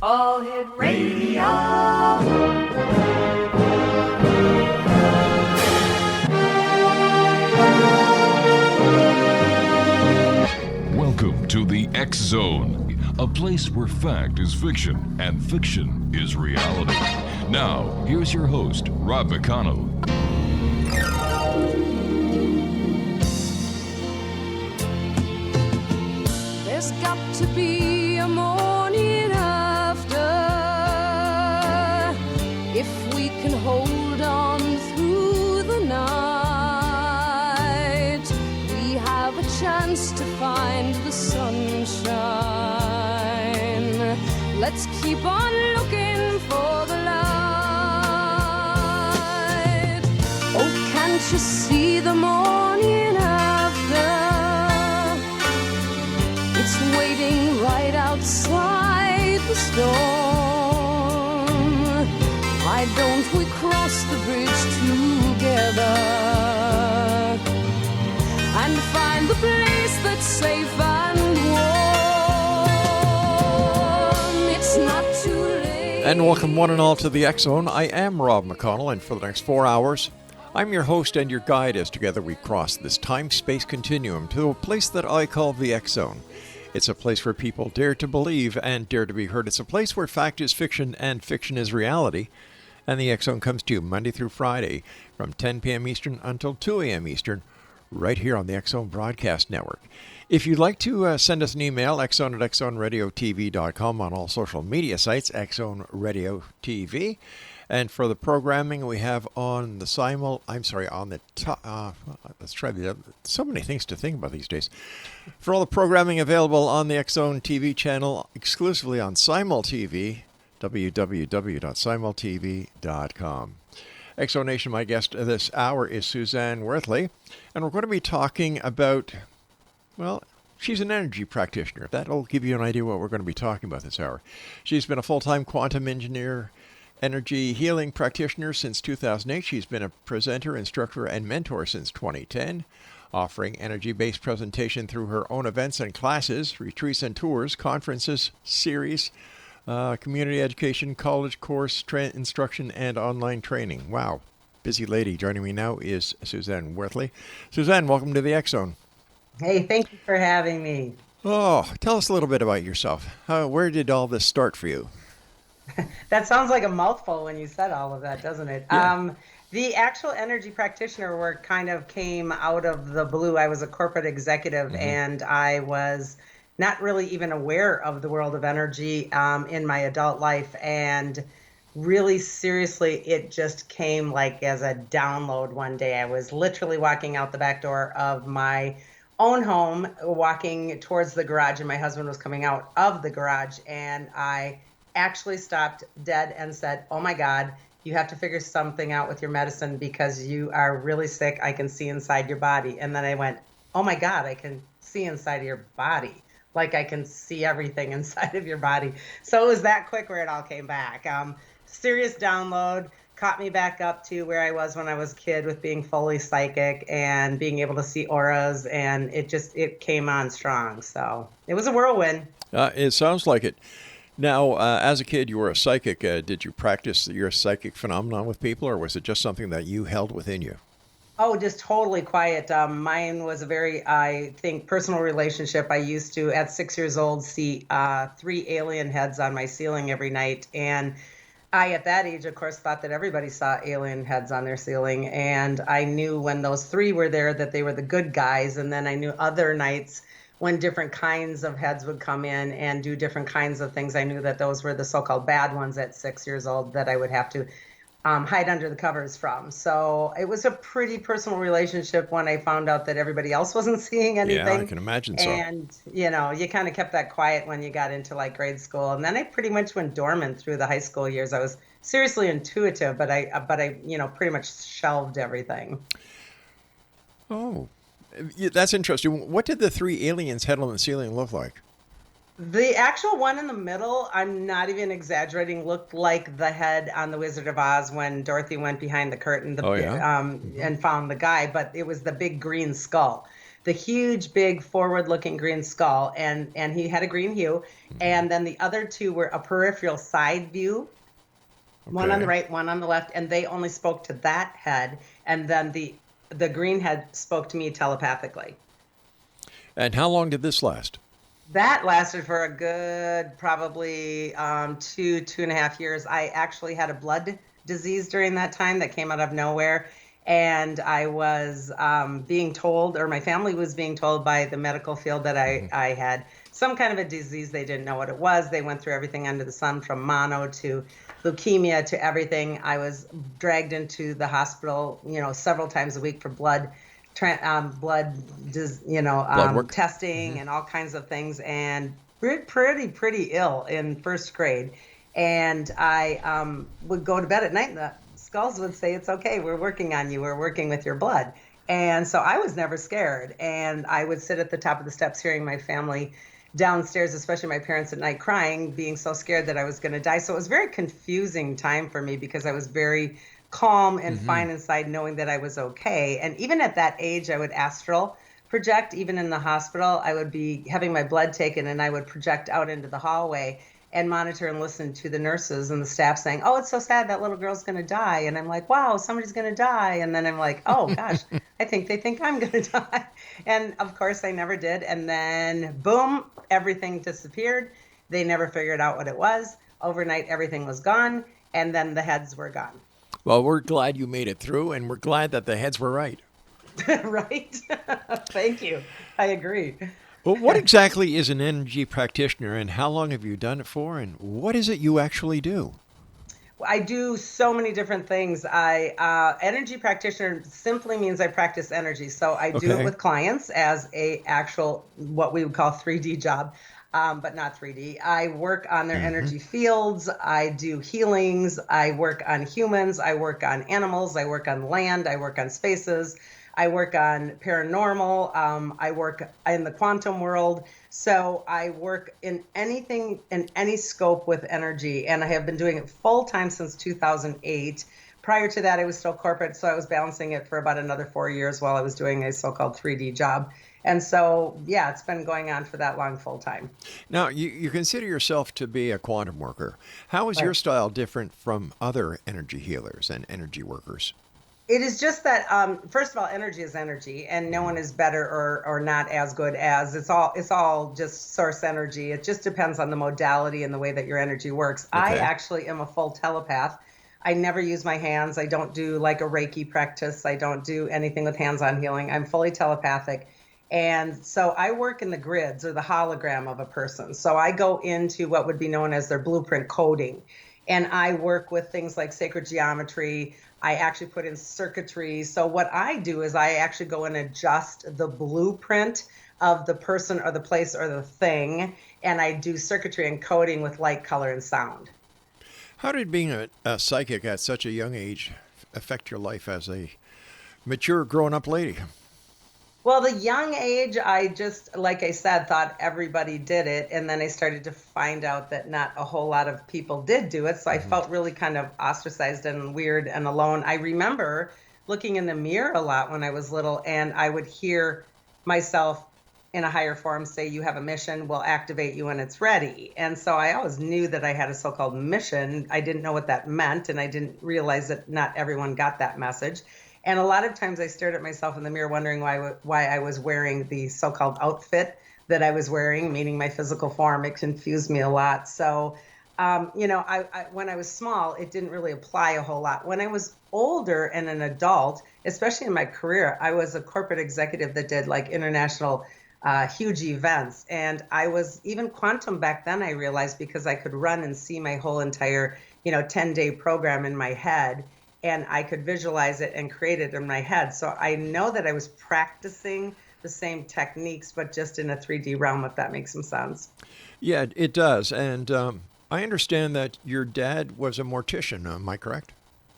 All Hit Radio. Welcome to the X Zone, a place where fact is fiction and fiction is reality. Now, here's your host, Rob McConnell. There's got to be a morning after, if we can hold on through the night, we have a chance to find the sunshine. Let's keep on looking for the light. Oh, can't you see the morning after? It's waiting right outside the storm. Why don't we cross the bridge together and find the place that's safe and warm? It's not too late. And welcome one and all to the X Zone. I am Rob McConnell, and for the next 4 hours, I'm your host and your guide as together we cross this time-space continuum to a place that I call the X Zone. It's a place where people dare to believe and dare to be heard. It's a place where fact is fiction and fiction is reality. And the X Zone comes to you Monday through Friday from 10 p.m. Eastern until 2 a.m. Eastern, right here on the X Zone Broadcast Network. If you'd like to send us an email, xzone@xzoneradiotv.com, on all social media sites, X Zone Radio TV. And for the programming we have on the let's try the other. So many things to think about these days. For all the programming available on the X Zone TV channel, exclusively on Simul TV, www.simultv.com. X Zone Nation, my guest this hour is Suzanne Worthley, and we're going to be talking about, well, she's an energy practitioner. That'll give you an idea what we're going to be talking about this hour. She's been a full-time quantum engineer, energy healing practitioner since 2008. She's been a presenter, instructor, and mentor since 2010, offering energy-based presentation through her own events and classes, retreats and tours, conferences, series, community education, college course, instruction, and online training. Wow. Busy lady. Joining me now is Suzanne Worthley. Suzanne, welcome to the X Zone. Hey, thank you for having me. Oh, tell us a little bit about yourself. Where did all this start for you? That sounds like a mouthful when you said all of that, doesn't it? Yeah. The actual energy practitioner work kind of came out of the blue. I was a corporate executive, and I was not really even aware of the world of energy in my adult life. And really seriously, it just came like as a download one day. I was literally walking out the back door of my own home, walking towards the garage, and my husband was coming out of the garage, and I actually stopped dead and said, "Oh my God, you have to figure something out with your medicine because you are really sick. I can see inside your body." And then I went, "Oh my God, I can see inside of your body. Like I can see everything inside of your body." So it was that quick where it all came back. Serious download, caught me back up to where I was when I was a kid with being fully psychic and being able to see auras, and it came on strong. So it was a whirlwind. It sounds like it. Now, as a kid, you were a psychic. Did you practice your psychic phenomenon with people, or was it just something that you held within you? Oh, just totally quiet. Mine was a very, I think, personal relationship. I used to, at 6 years old, see 3 alien heads on my ceiling every night. And I, at that age, of course, thought that everybody saw alien heads on their ceiling. And I knew when those 3 were there that they were the good guys. And then I knew other nights when different kinds of heads would come in and do different kinds of things, I knew that those were the so-called bad ones at 6 years old that I would have to hide under the covers from. So it was a pretty personal relationship when I found out that everybody else wasn't seeing anything. Yeah, I can imagine so. And, you know, you kind of kept that quiet when you got into like grade school. And then I pretty much went dormant through the high school years. I was seriously intuitive, but I, you know, pretty much shelved everything. Oh, that's interesting. What did the 3 aliens head on the ceiling look like? The actual one in the middle, I'm not even exaggerating, looked like the head on The Wizard of Oz when Dorothy went behind the curtain and found the guy, but it was the big green skull. the huge, big, forward-looking green skull, and he had a green hue. And then the other two were a peripheral side view, one on the right, one on the left, and they only spoke to that head. And then the green head spoke to me telepathically. And how long did this last? That lasted for a good probably 2.5 years. I actually had a blood disease during that time that came out of nowhere. And I was being told, or my family was being told by the medical field that I had some kind of a disease. They didn't know what it was. They went through everything under the sun, from mono to leukemia to everything. I was dragged into the hospital, several times a week for blood testing and all kinds of things, and pretty ill in first grade. And I would go to bed at night, and the skulls would say, "It's okay, we're working on you, we're working with your blood." And so I was never scared, and I would sit at the top of the steps hearing my family downstairs, especially my parents at night, crying, being so scared that I was going to die. So it was a very confusing time for me, because I was very calm and fine inside, knowing that I was okay. And even at that age, I would astral project. Even in the hospital, I would be having my blood taken, and I would project out into the hallway and monitor and listen to the nurses and the staff saying, "Oh, it's so sad, that little girl's going to die." And I'm like, "Wow, somebody's going to die." And then I'm like, "Oh gosh, I think they think I'm going to die." And of course I never did. And then boom, everything disappeared. They never figured out what it was. Overnight, everything was gone. And then the heads were gone. Well, we're glad you made it through, and we're glad that the heads were right. Right? Thank you. I agree. Well, what exactly is an energy practitioner, and how long have you done it for, and what is it you actually do? I do so many different things. Energy practitioner simply means I practice energy. So I do it with clients as a actual, what we would call 3D job, but not 3D. I work on their energy fields. I do healings. I work on humans. I work on animals. I work on land. I work on spaces. I work on paranormal. I work in the quantum world. So I work in anything, in any scope with energy. And I have been doing it full time since 2008. Prior to that, I was still corporate. So I was balancing it for about another 4 years while I was doing a so-called 3D job. And so, yeah, it's been going on for that long full time. Now, you consider yourself to be a quantum worker. How is your style different from other energy healers and energy workers? It is just that, first of all, energy is energy, and no one is better or not as good as. It's all just source energy. It just depends on the modality and the way that your energy works. Okay. I actually am a full telepath. I never use my hands. I don't do like a Reiki practice. I don't do anything with hands-on healing. I'm fully telepathic. And so I work in the grids, or the hologram of a person. So I go into what would be known as their blueprint coding. And I work with things like sacred geometry. I actually put in circuitry. So what I do is I actually go and adjust the blueprint of the person or the place or the thing. And I do circuitry and coding with light, color, and sound. How did being a psychic at such a young age affect your life as a mature, grown-up lady? Well, the young age, I just, like I said, thought everybody did it. And then I started to find out that not a whole lot of people did do it. So I felt really kind of ostracized and weird and alone. I remember looking in the mirror a lot when I was little, and I would hear myself in a higher form say, "You have a mission, we'll activate you when it's ready." And so I always knew that I had a so-called mission. I didn't know what that meant, and I didn't realize that not everyone got that message. And a lot of times I stared at myself in the mirror wondering why I was wearing the so-called outfit that I was wearing, meaning my physical form. It confused me a lot. So, I when I was small, it didn't really apply a whole lot. When I was older and an adult, especially in my career, I was a corporate executive that did like international huge events. And I was even quantum back then, I realized, because I could run and see my whole entire, 10-day program in my head. And I could visualize it and create it in my head. So I know that I was practicing the same techniques, but just in a 3D realm, if that makes some sense. Yeah, it does. And I understand that your dad was a mortician. Am I correct?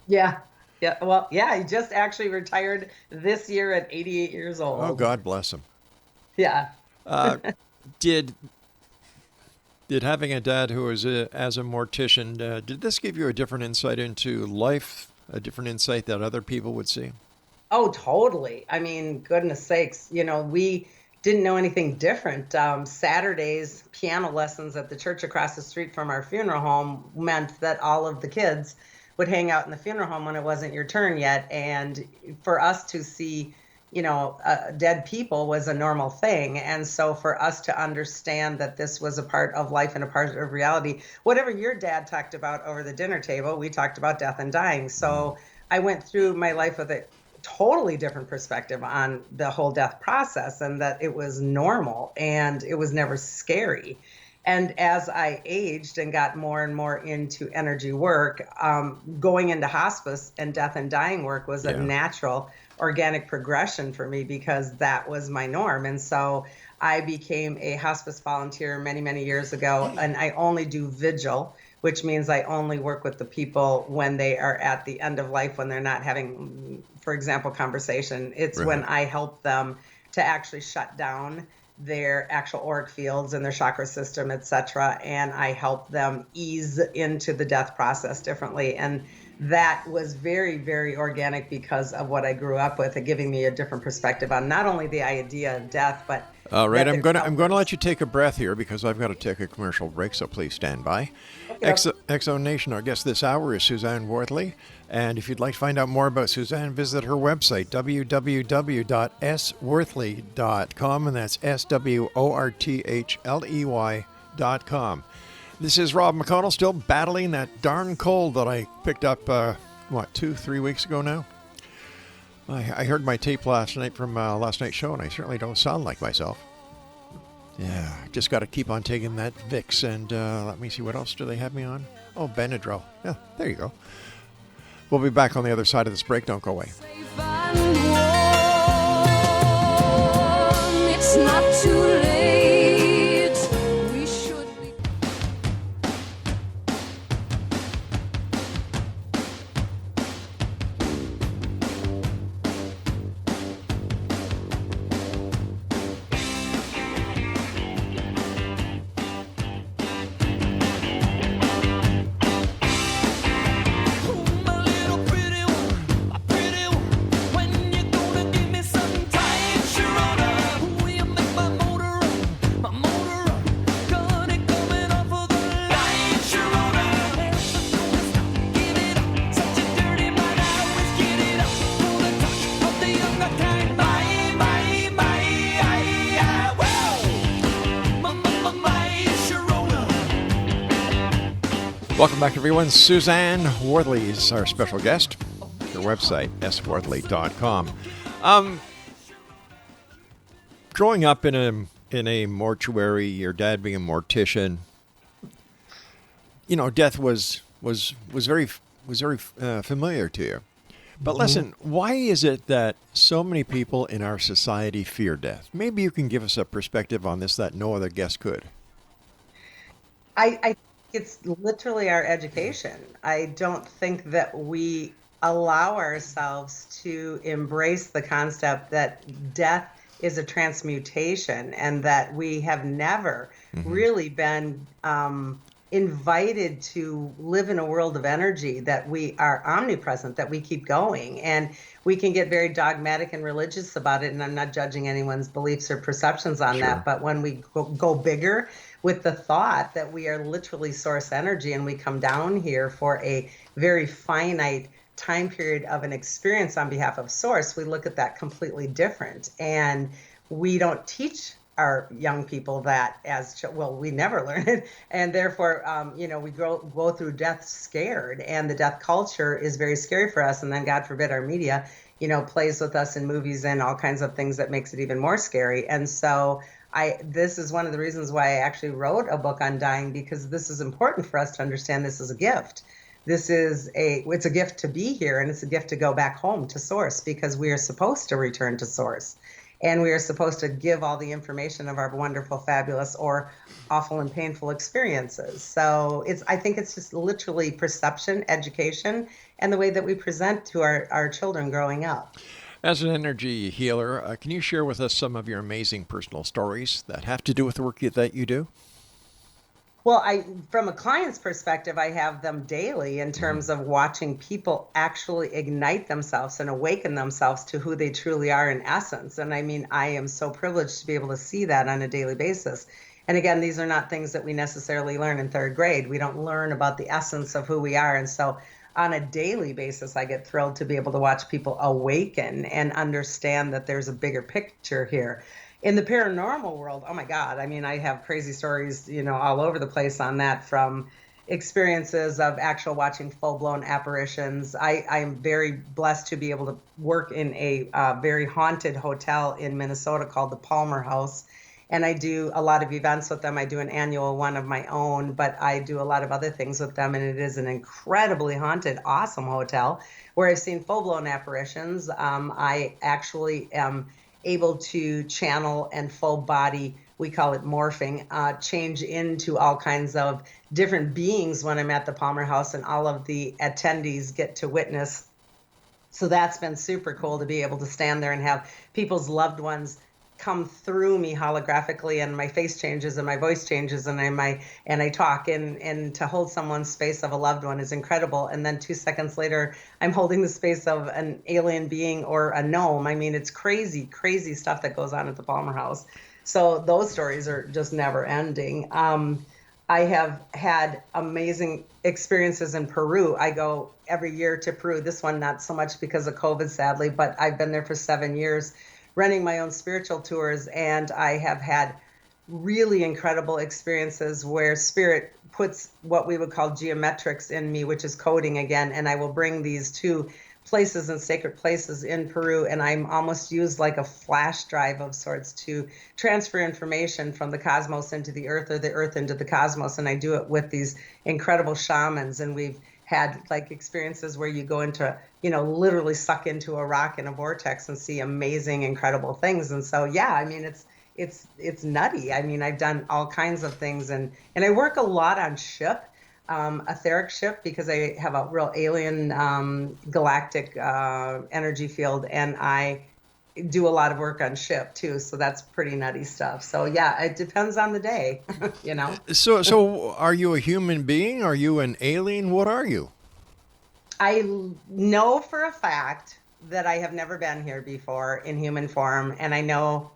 Yeah. Yeah. Well, yeah, he just actually retired this year at 88 years old. Oh, God bless him. Yeah. Did having a dad who was as a mortician, did this give you a different insight into life? A different insight that other people would see? Oh, totally. I mean, goodness sakes, we didn't know anything different. Saturdays, piano lessons at the church across the street from our funeral home meant that all of the kids would hang out in the funeral home when it wasn't your turn yet. And for us to see, dead people was a normal thing. And so for us to understand that this was a part of life and a part of reality, whatever your dad talked about over the dinner table, we talked about death and dying. So I went through my life with a totally different perspective on the whole death process, and that it was normal and it was never scary. And as I aged and got more and more into energy work, going into hospice and death and dying work was a natural organic progression for me because that was my norm. And so I became a hospice volunteer many, many years ago, and I only do vigil, which means I only work with the people when they are at the end of life, when they're not having, for example, conversation. It's when I help them to actually shut down their actual auric fields and their chakra system, etc. And I help them ease into the death process differently. And that was very, very organic because of what I grew up with, and giving me a different perspective on not only the idea of death, but all right, I'm going to let you take a breath here because I've got to take a commercial break, so please stand by. Exo Nation, our guest this hour is Suzanne Worthley, and if you'd like to find out more about Suzanne, visit her website, www.sworthley.com, and that's SWORTHLEY.com. This is Rob McConnell, still battling that darn cold that I picked up, 2-3 weeks ago now? I heard my tape last night from last night's show, and I certainly don't sound like myself. Yeah, just got to keep on taking that Vicks, and let me see, what else do they have me on? Oh, Benadryl. Yeah, there you go. We'll be back on the other side of this break. Don't go away. Safe and warm. It's not too late. We should be. Welcome back, everyone. Suzanne Worthley is our special guest. Her website, sworthley.com. Growing up in a mortuary, your dad being a mortician, death was very familiar to you. But listen, why is it that so many people in our society fear death? Maybe you can give us a perspective on this that no other guest could. I It's literally our education. I don't think that we allow ourselves to embrace the concept that death is a transmutation, and that we have never really been invited to live in a world of energy, that we are omnipresent, that we keep going. And we can get very dogmatic and religious about it, and I'm not judging anyone's beliefs or perceptions on that, but when we go bigger with the thought that we are literally source energy, and we come down here for a very finite time period of an experience on behalf of source, we look at that completely different. And we don't teach our young people that we never learn it. And therefore, we go through death scared, and the death culture is very scary for us. And then, God forbid, our media, plays with us in movies and all kinds of things that makes it even more scary. And so this is one of the reasons why I actually wrote a book on dying, because this is important for us to understand. This is a gift. It's a gift to be here, and it's a gift to go back home to source, because we are supposed to return to source. And we are supposed to give all the information of our wonderful, fabulous, or awful and painful experiences. So I think it's just literally perception, education, and the way that we present to our children growing up. As an energy healer, can you share with us some of your amazing personal stories that have to do with the work that you do? Well, from a client's perspective, I have them daily in terms of watching people actually ignite themselves and awaken themselves to who they truly are in essence. And I mean, I am so privileged to be able to see that on a daily basis. And again, these are not things that we necessarily learn in third grade. We don't learn about the essence of who we are. And so on a daily basis, I get thrilled to be able to watch people awaken and understand that there's a bigger picture here. In the paranormal world, oh my God, I mean, I have crazy stories, all over the place on that, from experiences of actual watching full-blown apparitions. I am very blessed to be able to work in a very haunted hotel in Minnesota called the Palmer House. And I do a lot of events with them. I do an annual one of my own, but I do a lot of other things with them. And it is an incredibly haunted, awesome hotel where I've seen full-blown apparitions. I actually am able to channel and full body, we call it morphing, change into all kinds of different beings when I'm at the Palmer House, and all of the attendees get to witness. So that's been super cool to be able to stand there and have people's loved ones come through me holographically, and my face changes and my voice changes, and I talk, and to hold someone's space of a loved one is incredible. And then 2 seconds later, I'm holding the space of an alien being or a gnome. I mean, it's crazy, crazy stuff that goes on at the Palmer House. So those stories are just never ending. I have had amazing experiences in Peru. I go every year to Peru. This one, not so much because of COVID, sadly, but I've been there for 7 years running my own spiritual tours, and I have had really incredible experiences where spirit puts what we would call geometrics in me, which is coding again, and I will bring these two places and sacred places in Peru, and I'm almost used like a flash drive of sorts to transfer information from the cosmos into the earth, or the earth into the cosmos, and I do it with these incredible shamans. And we've had like experiences where you go into, literally suck into a rock in a vortex and see amazing, incredible things. And so, yeah, I mean, it's nutty. I mean, I've done all kinds of things, and I work a lot on ship, etheric ship, because I have a real alien galactic energy field, and I do a lot of work on ship too. So that's pretty nutty stuff. So yeah, it depends on the day, So are you a human being? Are you an alien? What are you? I know for a fact that I have never been here before in human form, and I know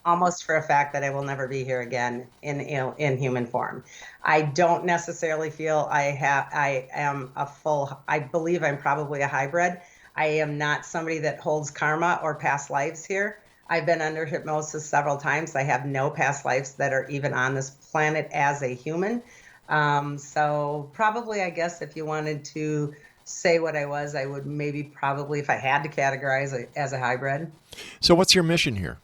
almost for a fact that I will never be here again in human form. I don't necessarily feel I am I believe I'm probably a hybrid. I am not somebody that holds karma or past lives here. I've been under hypnosis several times. I have no past lives that are even on this planet as a human. So probably, I guess, if you wanted to say what I was, I would maybe probably, if I had to categorize it, as a hybrid. So what's your mission here?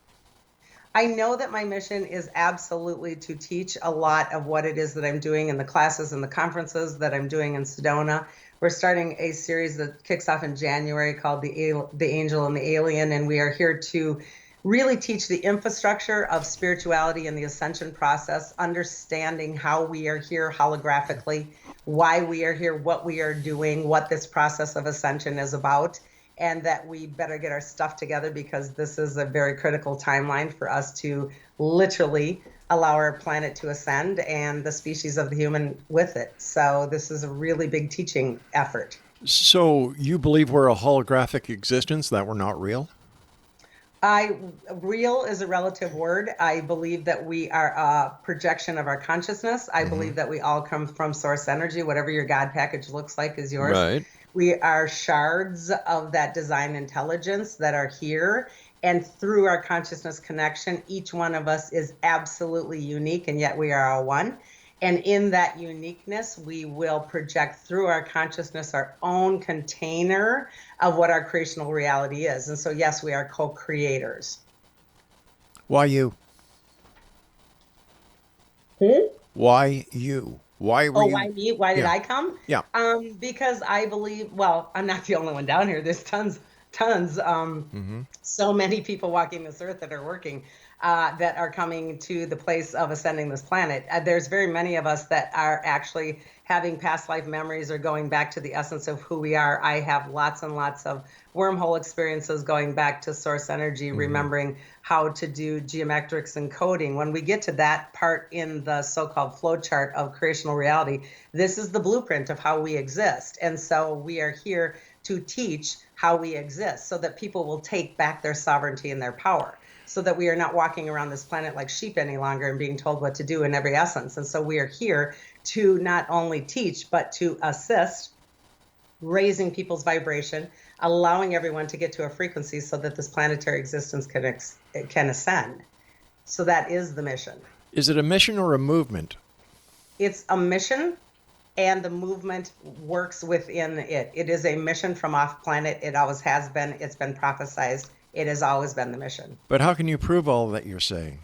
I know that my mission is absolutely to teach a lot of what it is that I'm doing in the classes and the conferences that I'm doing in Sedona. We're starting a series that kicks off in January called The Angel and the Alien, and we are here to really teach the infrastructure of spirituality and the ascension process, understanding how we are here holographically, why we are here, what we are doing, what this process of ascension is about, and that we better get our stuff together, because this is a very critical timeline for us to literally allow our planet to ascend, and the species of the human with it. So this is a really big teaching effort. So you believe we're a holographic existence, that we're not real? Real is a relative word. I believe that we are a projection of our consciousness. I believe that we all come from source energy. Whatever your God package looks like is yours. Right. We are shards of that design intelligence that are here. And through our consciousness connection, each one of us is absolutely unique, and yet we are all one. And in that uniqueness, we will project through our consciousness our own container of what our creational reality is. And so, yes, we are co-creators. Why you? Why you? Why were you? Why me? Why did I come? Yeah. Because I believe, well, I'm not the only one down here. There's tons tons. So many people walking this earth that are working, that are coming to the place of ascending this planet. There's very many of us that are actually having past life memories or going back to the essence of who we are. I have lots and lots of wormhole experiences going back to source energy, remembering how to do geometrics and coding. When we get to that part in the so-called flow chart of creational reality, this is the blueprint of how we exist. And so we are here to teach how we exist so that people will take back their sovereignty and their power, so that we are not walking around this planet like sheep any longer and being told what to do in every essence. And so we are here to not only teach, but to assist raising people's vibration, allowing everyone to get to a frequency so that this planetary existence can ascend. So that is the mission. Is it a mission or a movement? It's a mission, and the movement works within it. It is a mission from off planet. It always has been. It's been prophesized. It has always been the mission. But how can you prove all that you're saying?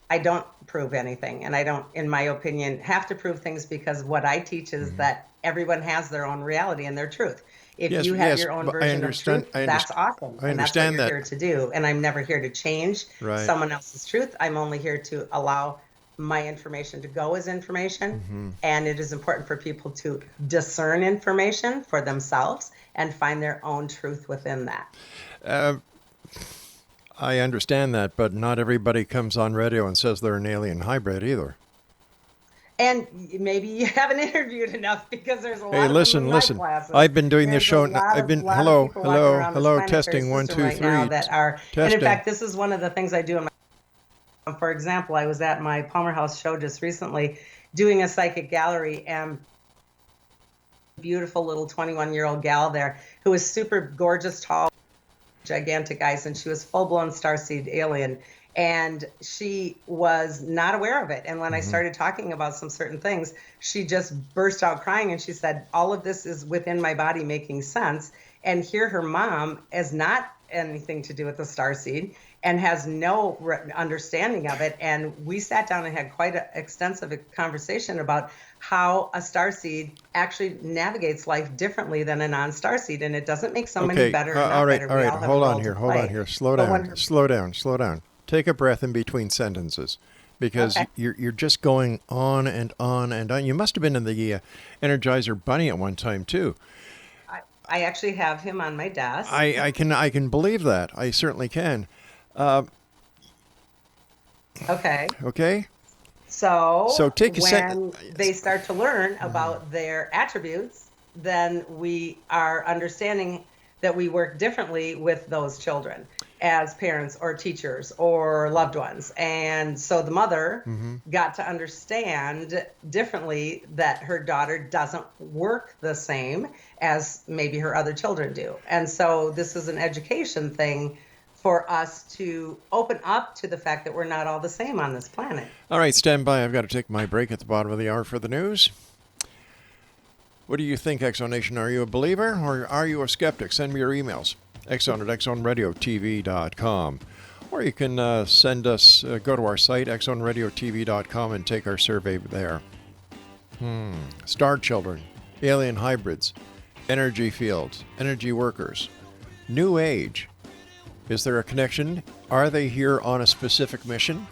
I don't prove anything, and I don't, in my opinion, have to prove things, because what I teach is that everyone has their own reality and their truth. If you have your own version of truth, that's awesome. And that's what you're here to do. And I'm never here to change someone else's truth. I'm only here to allow my information to go as information. And it is important for people to discern information for themselves and find their own truth within that. I understand that, but not everybody comes on radio and says they're an alien hybrid either. And maybe you haven't interviewed enough, because there's a lot Hey, of listen. I've been doing this show. I've been hello, testing 1, 2, 3. That are, and in fact, this is one of the things I do in my. For example, I was at my Palmer House show just recently, doing a psychic gallery, and beautiful little 21-year-old gal there who was super gorgeous, tall, gigantic eyes, and she was full-blown starseed alien. And she was not aware of it. And when I started talking about some certain things, she just burst out crying. And she said, all of this is within my body making sense. And here her mom is not anything to do with the starseed and has no understanding of it. And we sat down and had quite an extensive conversation about how a starseed actually navigates life differently than a non-starseed. And it doesn't make someone better or not all right, better. all right. Hold on here. Slow down. Take a breath in between sentences, because you're just going on and on and on. You must have been in the Energizer Bunny at one time too. I actually have him on my desk. I can believe that. I certainly can. Okay. So take a when they start to learn about their attributes, then we are understanding that we work differently with those children as parents or teachers or loved ones. And so the mother got to understand differently that her daughter doesn't work the same as maybe her other children do. And so this is an education thing for us to open up to the fact that we're not all the same on this planet. All right, stand by. I've got to take my break at the bottom of the hour for the news. What do you think, Exonation? Are you a believer or are you a skeptic? Send me your emails. Exon at exonradiotv.com. Or you can send us, go to our site, exonradiotv.com, and take our survey there. Star children, alien hybrids, energy fields, energy workers, new age. Is there a connection? Are they here on a specific mission?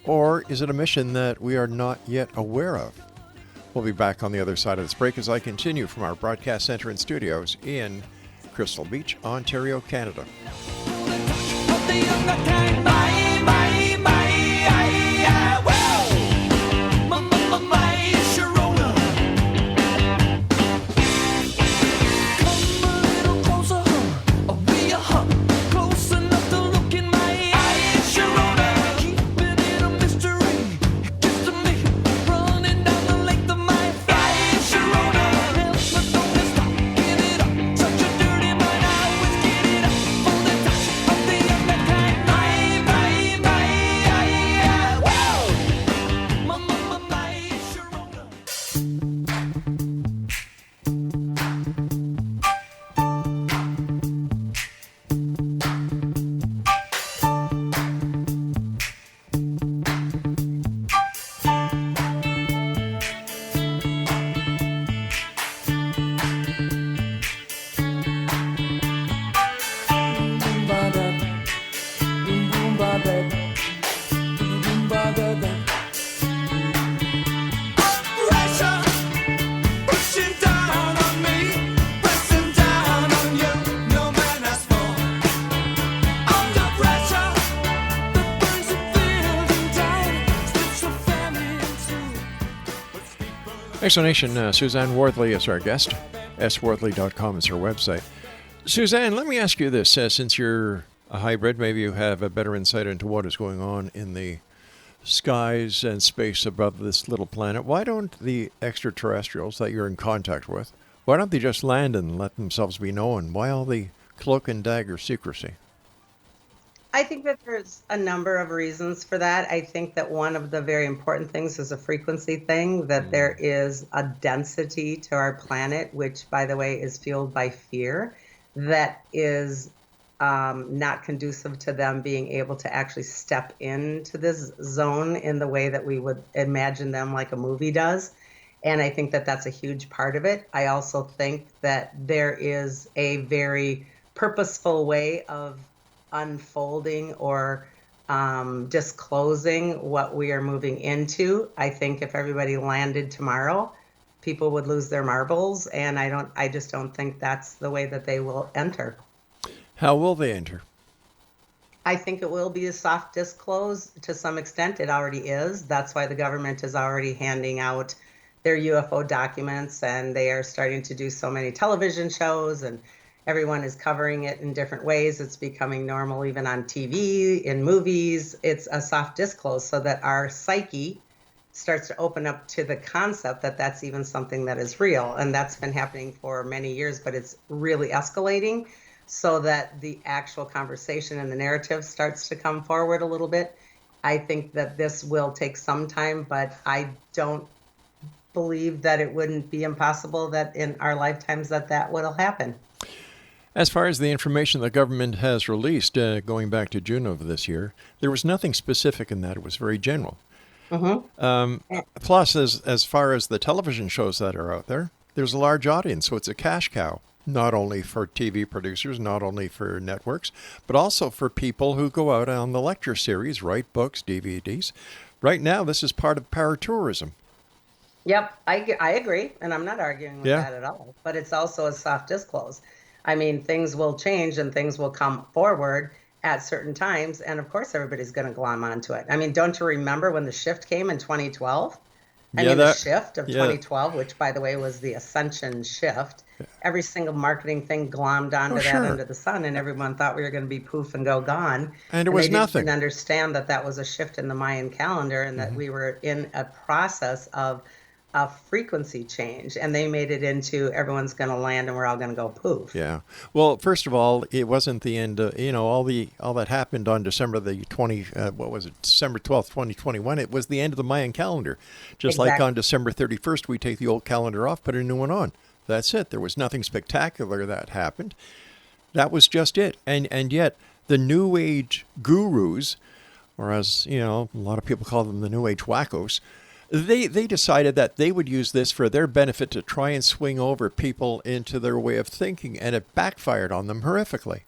Or is it a mission that we are not yet aware of? We'll be back on the other side of this break as I continue from our broadcast center and studios in Crystal Beach, Ontario, Canada. Explanation, Suzanne Worthley is our guest. sworthley.com is her website. Suzanne, let me ask you this. Since you're a hybrid, maybe you have a better insight into what is going on in the skies and space above this little planet. Why don't the extraterrestrials that you're in contact with, why don't they just land and let themselves be known? Why all the cloak and dagger secrecy? I think that there's a number of reasons for that. I think that one of the very important things is a frequency thing, that there is a density to our planet, which, by the way, is fueled by fear, that is not conducive to them being able to actually step into this zone in the way that we would imagine them, like a movie does. And I think that that's a huge part of it. I also think that there is a very purposeful way of unfolding or disclosing what we are moving into. I think if everybody landed tomorrow, people would lose their marbles, and I just don't think that's the way that they will enter. How will they enter? I think it will be a soft disclose to some extent. It already is. That's why the government is already handing out their UFO documents, and they are starting to do so many television shows, and everyone is covering it in different ways. It's becoming normal even on TV, in movies. It's a soft disclose so that our psyche starts to open up to the concept that that's even something that is real. And that's been happening for many years, but it's really escalating so that the actual conversation and the narrative starts to come forward a little bit. I think that this will take some time, but I don't believe that it wouldn't be impossible that in our lifetimes that will happen. As far as the information the government has released, going back to June of this year, there was nothing specific in that. It was very general. Plus, as far as the television shows that are out there, there's a large audience, so it's a cash cow, not only for TV producers, not only for networks, but also for people who go out on the lecture series, write books, DVDs. Right now, this is part of paratourism. Yep, I agree, and I'm not arguing with that at all, but it's also a soft disclose. I mean, things will change and things will come forward at certain times, and of course everybody's going to glom onto it. I mean, don't you remember when the shift came in 2012? The shift of 2012, which, by the way, was the Ascension shift. Every single marketing thing glommed onto that under the sun, and everyone thought we were going to be poof and go gone. And it was nothing. They didn't understand that that was a shift in the Mayan calendar and that we were in a process of a frequency change, and they made it into everyone's going to land and we're all going to go poof. Yeah. Well, first of all, it wasn't the end. All that happened on December the December 12th, 2021. It was the end of the Mayan calendar. Just like on December 31st, we take the old calendar off, put a new one on. That's it. There was nothing spectacular that happened. That was just it. And yet the New Age gurus, or as a lot of people call them, the New Age wackos, They decided that they would use this for their benefit to try and swing over people into their way of thinking, and it backfired on them horrifically.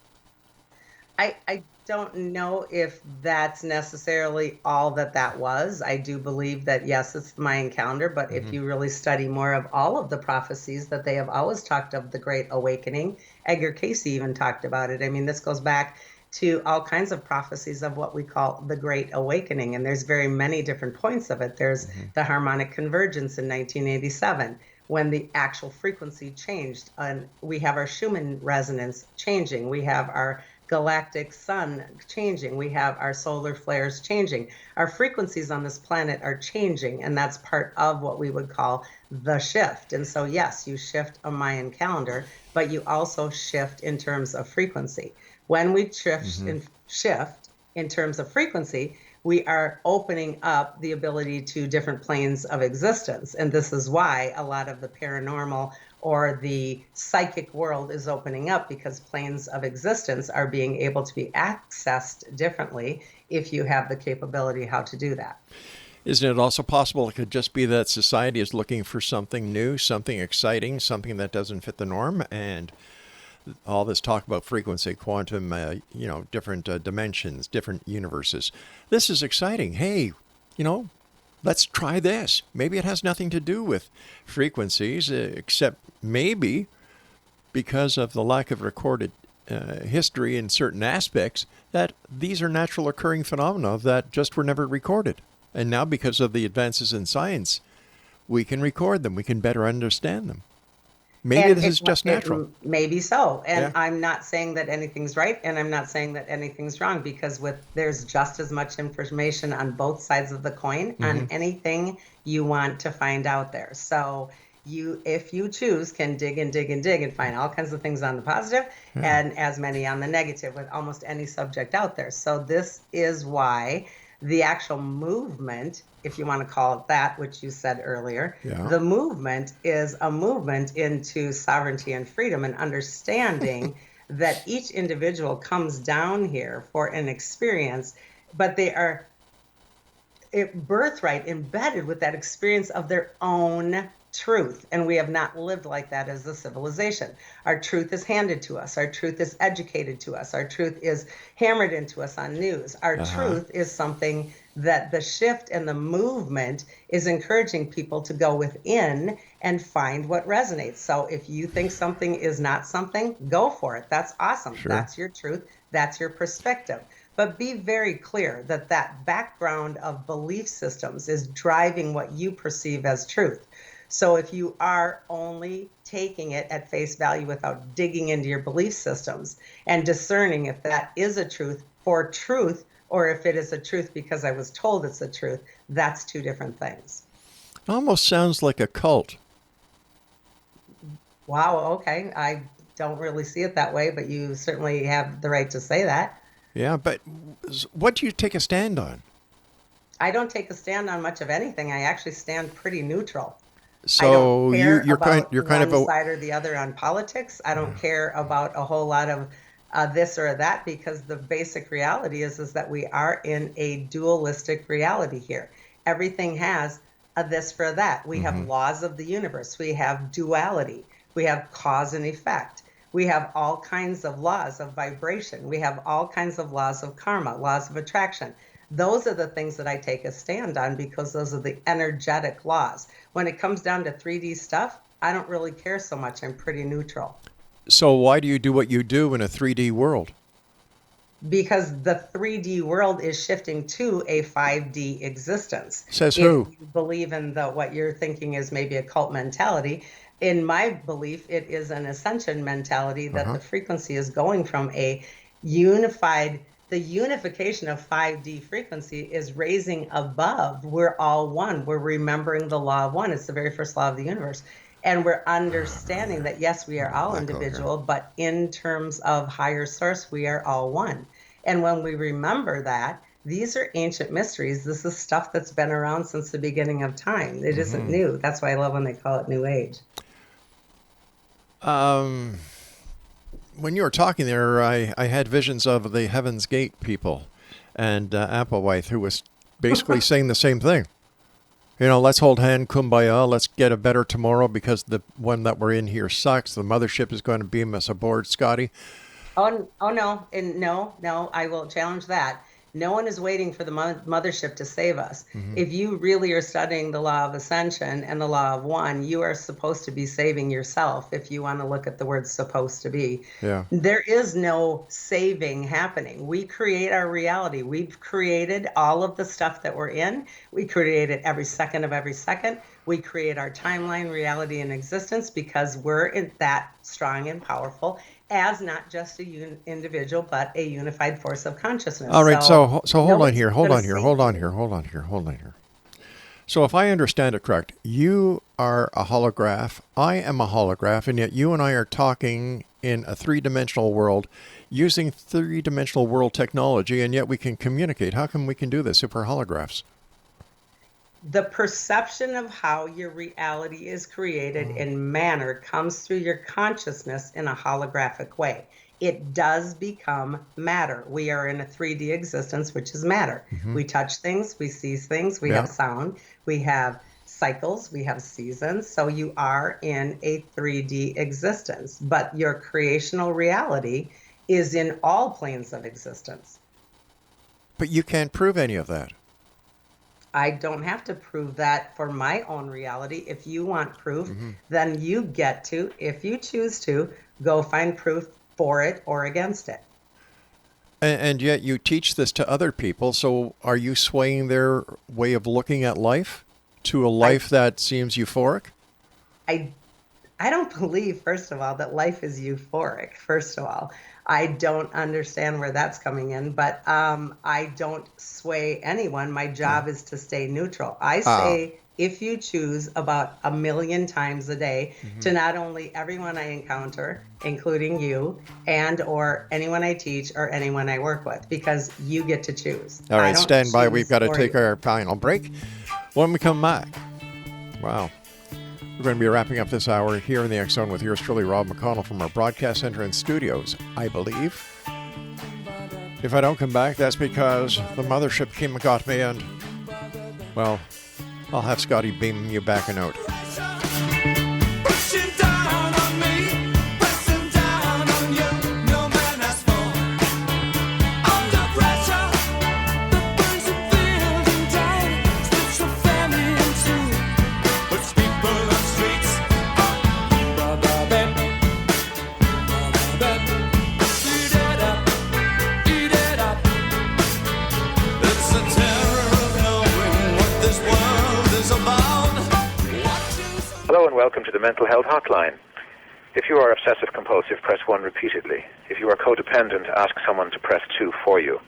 I don't know if that's necessarily all that was. I do believe that, yes, it's the Mayan calendar, but if you really study more of all of the prophecies that they have always talked of the Great Awakening, Edgar Cayce even talked about it. I mean, this goes back to all kinds of prophecies of what we call the Great Awakening. And there's very many different points of it. There's the harmonic convergence in 1987, when the actual frequency changed. And we have our Schumann resonance changing. We have our galactic sun changing. We have our solar flares changing. Our frequencies on this planet are changing. And that's part of what we would call the shift. And so, yes, you shift a Mayan calendar, but you also shift in terms of frequency. When we shift in terms of frequency, we are opening up the ability to different planes of existence. And this is why a lot of the paranormal or the psychic world is opening up, because planes of existence are being able to be accessed differently if you have the capability how to do that. Isn't it also possible it could just be that society is looking for something new, something exciting, something that doesn't fit the norm, and all this talk about frequency, quantum, different dimensions, different universes. This is exciting. Hey, let's try this. Maybe it has nothing to do with frequencies, except maybe because of the lack of recorded history in certain aspects, that these are natural occurring phenomena that just were never recorded. And now, because of the advances in science, we can record them. We can better understand them. Maybe And this is just natural. Maybe so. And Yeah. I'm not saying that anything's right, and I'm not saying that anything's wrong, because there's just as much information on both sides of the coin on anything you want to find out there. So you, if you choose, can dig and dig and dig and find all kinds of things on the positive and as many on the negative with almost any subject out there. So this is why the actual movement, if you want to call it that, which you said earlier, the movement is a movement into sovereignty and freedom and understanding that each individual comes down here for an experience, but they are birthright embedded with that experience of their own truth. And we have not lived like that as a civilization. Our truth is handed to us. Our truth is educated to us. Our truth is hammered into us on news. Our truth is something that the shift and the movement is encouraging people to go within and find what resonates. So if you think something is not something, go for it. That's awesome. Sure. That's your truth. That's your perspective. But be very clear that that background of belief systems is driving what you perceive as truth. So if you are only taking it at face value without digging into your belief systems and discerning if that is a truth for truth, or if it is a truth because I was told it's a truth, that's two different things. It almost sounds like a cult. Wow, okay. I don't really see it that way, but you certainly have the right to say that. Yeah, but what do you take a stand on? I don't take a stand on much of anything. I actually stand pretty neutral. So you're kind of one side or the other on politics. I don't care about a whole lot of this or that, because the basic reality is that we are in a dualistic reality here. Everything has a this for that. We have laws of the universe. We have duality. We have cause and effect. We have all kinds of laws of vibration. We have all kinds of laws of karma, laws of attraction. Those are the things that I take a stand on, because those are the energetic laws. When it comes down to 3D stuff, I don't really care so much. I'm pretty neutral. So why do you do what you do in a 3D world? Because the 3D world is shifting to a 5D existence. Says who? If you believe in what you're thinking is maybe a cult mentality, in my belief, it is an ascension mentality that the frequency is going from a unified. The unification of 5D frequency is raising above. We're all one. We're remembering the law of one. It's the very first law of the universe. And we're understanding that, yes, we are all individual, but in terms of higher source, we are all one. And when we remember that, these are ancient mysteries. This is stuff that's been around since the beginning of time. It isn't new. That's why I love when they call it New Age. When you were talking there, I had visions of the Heaven's Gate people and Applewhite, who was basically saying the same thing. You know, let's hold hand, kumbaya, let's get a better tomorrow because the one that we're in here sucks. The mothership is going to beam us aboard, Scotty. Oh no, and no, I will challenge that. No one is waiting for the mothership to save us. If you really are studying the law of ascension and the law of one, you are supposed to be saving yourself, if you want to look at the word supposed to be. Yeah. There is no saving happening. We create our reality. We've created all of the stuff that we're in. We create it every second of every second. We create our timeline, reality, and existence because we're that strong and powerful as not just a individual, but a unified force of consciousness. All right, so hold on here. So if I understand it correct, you are a holograph, I am a holograph, and yet you and I are talking in a three-dimensional world using three-dimensional world technology, and yet we can communicate. How come we can do this if we're holographs? The perception of how your reality is created in manner comes through your consciousness in a holographic way. It does become matter. We are in a 3D existence, which is matter. We touch things, we see things, we have sound, we have cycles, we have seasons. So you are in a 3D existence, but your creational reality is in all planes of existence. But you can't prove any of that. I don't have to prove that for my own reality. If you want proof, then you get to, if you choose to, go find proof for it or against it. And yet you teach this to other people, so are you swaying their way of looking at life? to a life that seems euphoric? I don't believe, first of all, that life is euphoric. First of all, I don't understand where that's coming in, but I don't sway anyone. My job is to stay neutral. I say, if you choose about 1 million times a day to not only everyone I encounter, including you, and or anyone I teach or anyone I work with, because you get to choose. All right, stand by. We've got to choose take for you. our final break. When we come back, wow, we're going to be wrapping up this hour here in the X Zone with yours truly, Rob McConnell, from our broadcast center and studios, I believe. If I don't come back, that's because the mothership came and got me, and, well, I'll have Scotty beam you back a note. Pushing down on me, pressing down on you. No man has fallen under pressure. The burns are building down, splits your family in two, puts people on streets. Eat it up, eat it up. It's the terror of knowing what this world is about. Hello and welcome to the Mental Health Hotline. If you are obsessive compulsive, press 1 repeatedly. If you are codependent, ask someone to press 2 for you.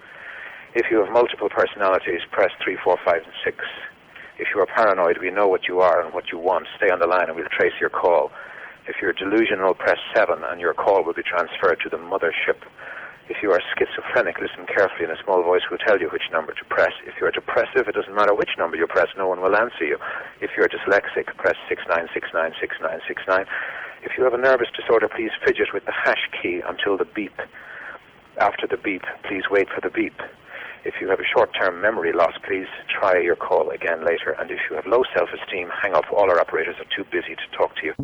If you have multiple personalities, press 3, 4, 5, and 6. If you are paranoid, we know what you are and what you want. Stay on the line and we'll trace your call. If you're delusional, press 7 and your call will be transferred to the mothership. If you are schizophrenic, listen carefully and a small voice will tell you which number to press. If you are depressive, it doesn't matter which number you press, no one will answer you. If you are dyslexic, press 69696969. If you have a nervous disorder, please fidget with the hash key until the beep. After the beep, please wait for the beep. If you have a short-term memory loss, please try your call again later. And if you have low self-esteem, hang up. All our operators are too busy to talk to you.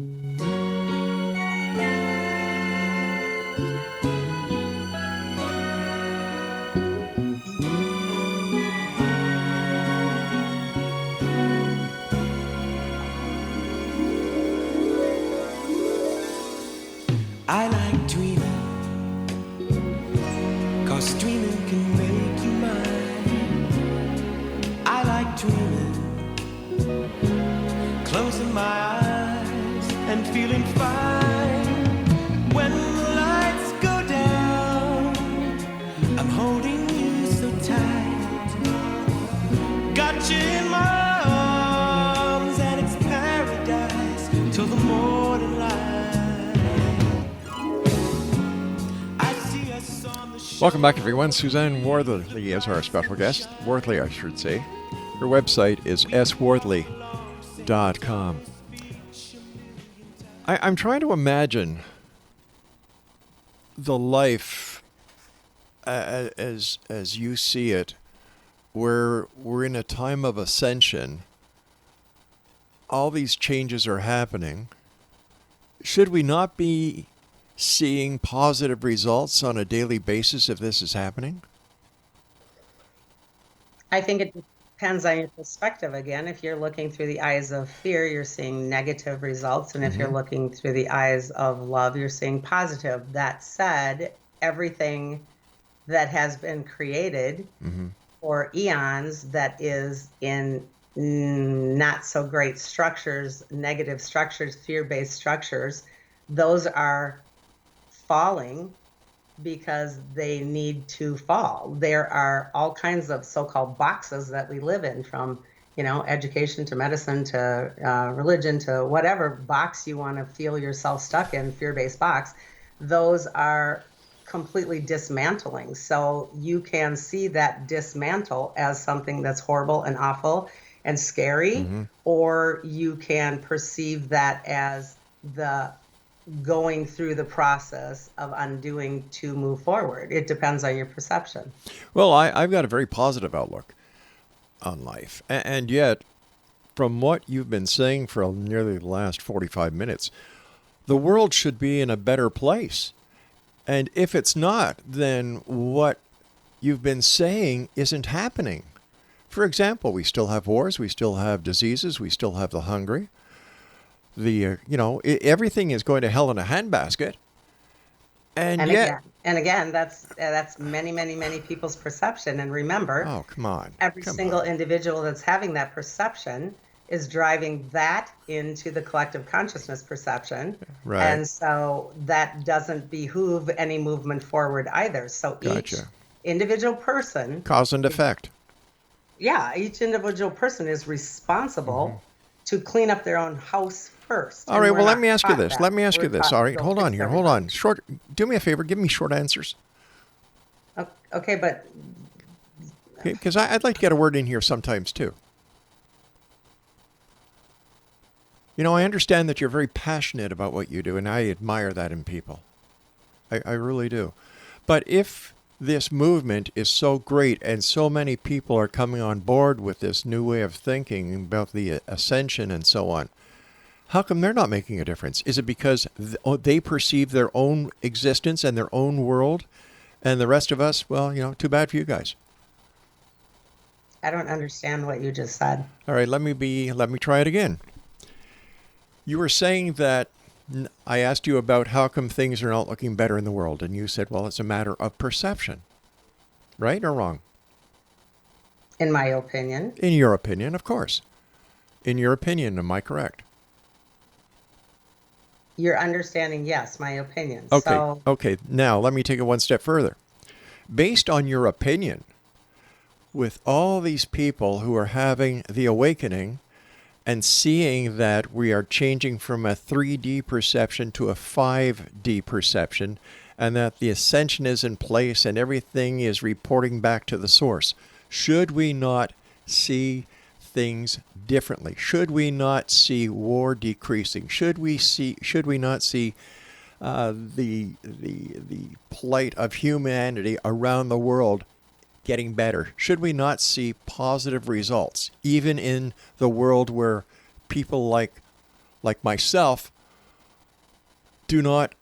I like dreaming, 'cause dreaming can make you mine. I like dreaming, closing my eyes and feeling fine. When the lights go down, I'm holding you so tight. Got you in my arms and it's paradise till the morning light. Welcome back, everyone. Suzanne Worthley is our special guest. Worthley, I should say. Her website is sworthley.com. I'm trying to imagine the life as you see it, where we're in a time of ascension. All these changes are happening. Should we not be seeing positive results on a daily basis if this is happening? I think it depends on your perspective again. If you're looking through the eyes of fear, you're seeing negative results. And if you're looking through the eyes of love, you're seeing positive. That said, everything that has been created for eons that is in not so great structures, negative structures, fear-based structures, those are falling because they need to fall. There are all kinds of so-called boxes that we live in, from education to medicine to religion to whatever box you want to feel yourself stuck in, fear-based box. Those are completely dismantling. So you can see that dismantle as something that's horrible and awful and scary, or you can perceive that as the going through the process of undoing to move forward. It depends on your perception. Well, I've got a very positive outlook on life. And yet, from what you've been saying for nearly the last 45 minutes, the world should be in a better place. And if it's not, then what you've been saying isn't happening. For example, we still have wars, we still have diseases, we still have the hungry. Everything is going to hell in a handbasket. And yet, again, that's many people's perception. And remember, oh, come on. Every single individual that's having that perception is driving that into the collective consciousness perception. Right. And so that doesn't behoove any movement forward either. So each Gotcha. individual person, Cause and effect. each individual person is responsible to clean up their own house first. All And right, we're well, let not me ask you taught this. that. Let me ask We're you this. taught All to right, go hold on fix here. Hold on. everything. Do me a favor. Give me short answers. Okay, but Because I'd like to get a word in here sometimes, too. You know, I understand that you're very passionate about what you do, and I admire that in people. I really do. But if this movement is so great and so many people are coming on board with this new way of thinking about the ascension and so on, how come they're not making a difference? Is it because they perceive their own existence and their own world, and the rest of us, well, you know, too bad for you guys. I don't understand what you just said. All right, let me try it again. You were saying that I asked you about how come things are not looking better in the world, and you said, well, it's a matter of perception. Right or wrong? In my opinion. In your opinion, of course. In your opinion, am I correct? Your understanding, yes, my opinion. Okay. So, Okay. Now, let me take it one step further. Based on your opinion, with all these people who are having the awakening and seeing that we are changing from a 3D perception to a 5D perception, and that the ascension is in place and everything is reporting back to the source, should we not see things differently? Should we not see war decreasing? Should we not see the plight of humanity around the world getting better? Should we not see positive results, even in the world where people like myself do not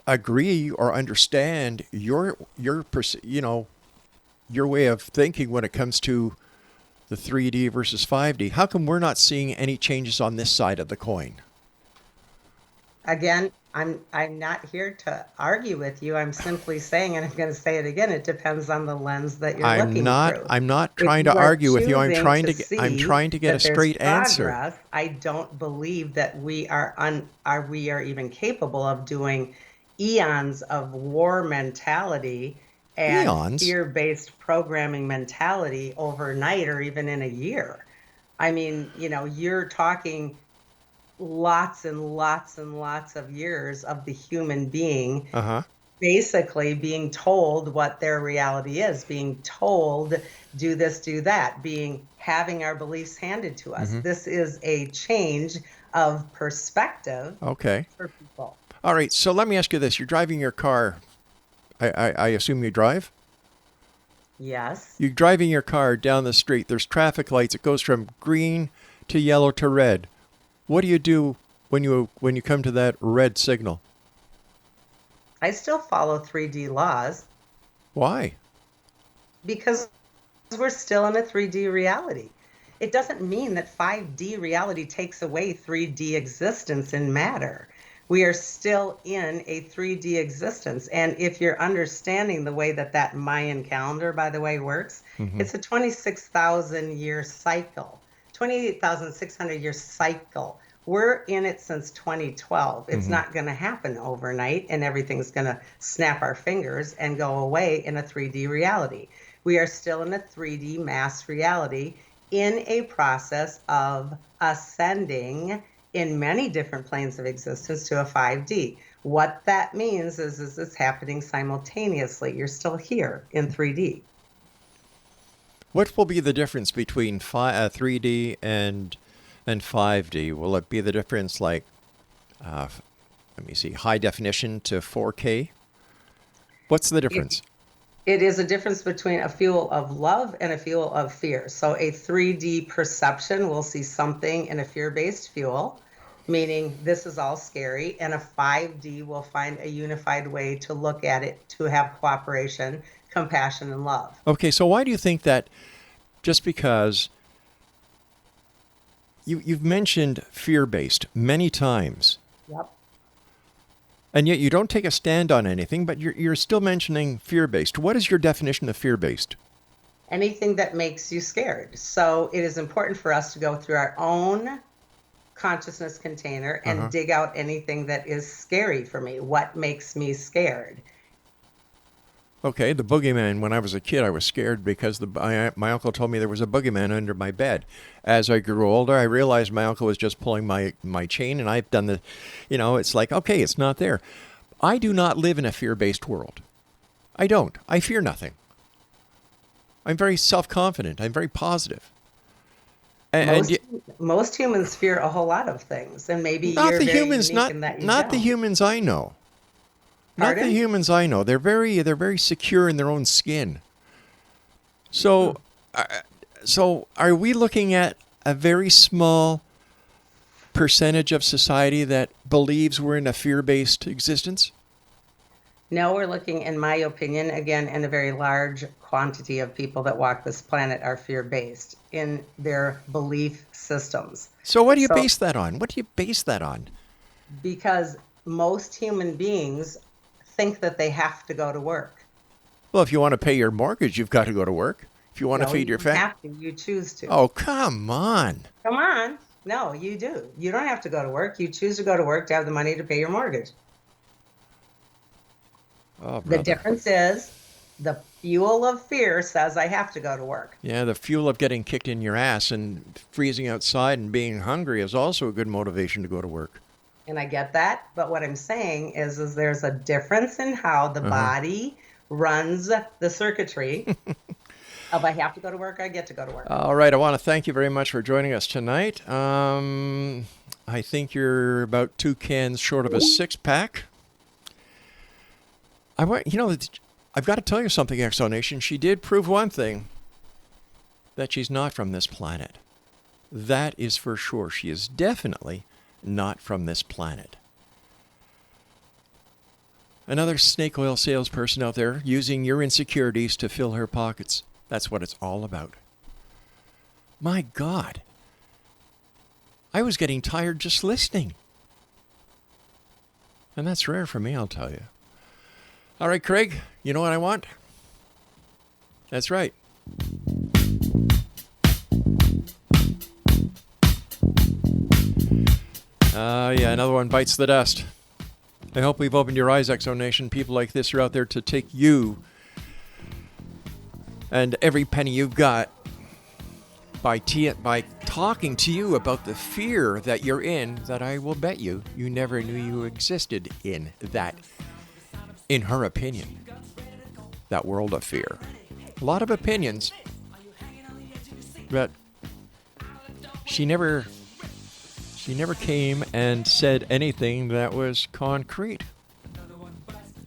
agree or understand your way of thinking when it comes to the 3D versus 5D? How come we're not seeing any changes on this side of the coin? again, I'm not here to argue with you. I'm simply saying, and I'm going to say it again, it depends on the lens that you're looking through. I'm not If trying you to are argue with you. I'm choosing trying to to see get a that there's straight answer. progress, I don't believe that we are even capable of doing eons of war mentality and Eons? fear-based programming mentality overnight or even in a year. I mean, you're talking lots and lots and lots of years of the human being basically being told what their reality is, being told do this, do that, having our beliefs handed to us. This is a change of perspective for people. All right, so let me ask you this. You're driving your car. I assume you drive? Yes. You're driving your car down the street. There's traffic lights. It goes from green to yellow to red. What do you do when you come to that red signal? I still follow 3D laws. Why? Because we're still in a 3D reality. It doesn't mean that 5D reality takes away 3D existence in matter. We are still in a 3D existence. And if you're understanding the way that Mayan calendar, by the way, works, it's a 26,000 year cycle, 28,600 year cycle. We're in it since 2012. It's not going to happen overnight and everything's going to snap our fingers and go away in a 3D reality. We are still in a 3D mass reality in a process of ascending in many different planes of existence to a 5D. What that means is it's happening simultaneously. You're still here in 3D. What will be the difference between 3D and 5D? Will it be the difference like, let me see, high definition to 4K? What's the difference? It is a difference between a fuel of love and a fuel of fear. So a 3D perception will see something in a fear-based fuel, meaning this is all scary, and a 5D will find a unified way to look at it, to have cooperation, compassion, and love. Okay, so why do you think that just because you've mentioned fear-based many times, Yep. and yet you don't take a stand on anything, but you're still mentioning fear-based. What is your definition of fear-based? anything that makes you scared. So it is important for us to go through our own consciousness container and dig out anything that is scary for me. What makes me scared? Okay, the boogeyman. When I was a kid, I was scared because my uncle told me there was a boogeyman under my bed. As I grew older, I realized my uncle was just pulling my chain, and I've done it's like, okay, it's not there. I do not live in a fear-based world. I don't. I fear nothing. I'm very self-confident. I'm very positive. Most humans fear a whole lot of things, and maybe not you're the very humans, unique in that you not the don't. humans I know. Pardon? Not the humans I know. They're very secure in their own skin. So are we looking at a very small percentage of society that believes we're in a fear-based existence? No, we're looking, in my opinion, again, in a very large quantity of people that walk this planet are fear-based in their belief systems. So what do you base that on? What do you base that on? Because most human beings think that they have to go to work. Well, if you want to pay your mortgage, you've got to go to work. If you want to feed your family. You have to. You choose to. Oh, come on. Come on. No, you do. You don't have to go to work. You choose to go to work to have the money to pay your mortgage. Oh, the difference is the fuel of fear says I have to go to work. Yeah, the fuel of getting kicked in your ass and freezing outside and being hungry is also a good motivation to go to work. And I get that, but what I'm saying is there's a difference in how the body runs the circuitry of I have to go to work, I get to go to work. All right, I want to thank you very much for joining us tonight. I think you're about 2 cans short of a 6-pack. I've got to tell you something, Exonation. She did prove one thing, that she's not from this planet. That is for sure. She is definitely not from this planet. Another snake oil salesperson out there using your insecurities to fill her pockets. That's what it's all about. My God. I was getting tired just listening. And that's rare for me, I'll tell you. All right, Craig, you know what I want? That's right. Yeah, another one bites the dust. I hope we've opened your eyes, Exonation. People like this are out there to take you and every penny you've got by talking to you about the fear that you're in, that I will bet you never knew you existed in that, in her opinion, that world of fear. A lot of opinions, but she never came and said anything that was concrete,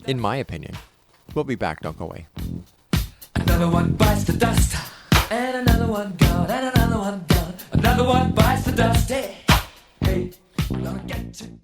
in my opinion. We'll be back, don't go away. Another one bites the dust, and another one gone, and another one gone. Another one bites the dust, hey, hey, I'm gonna get you.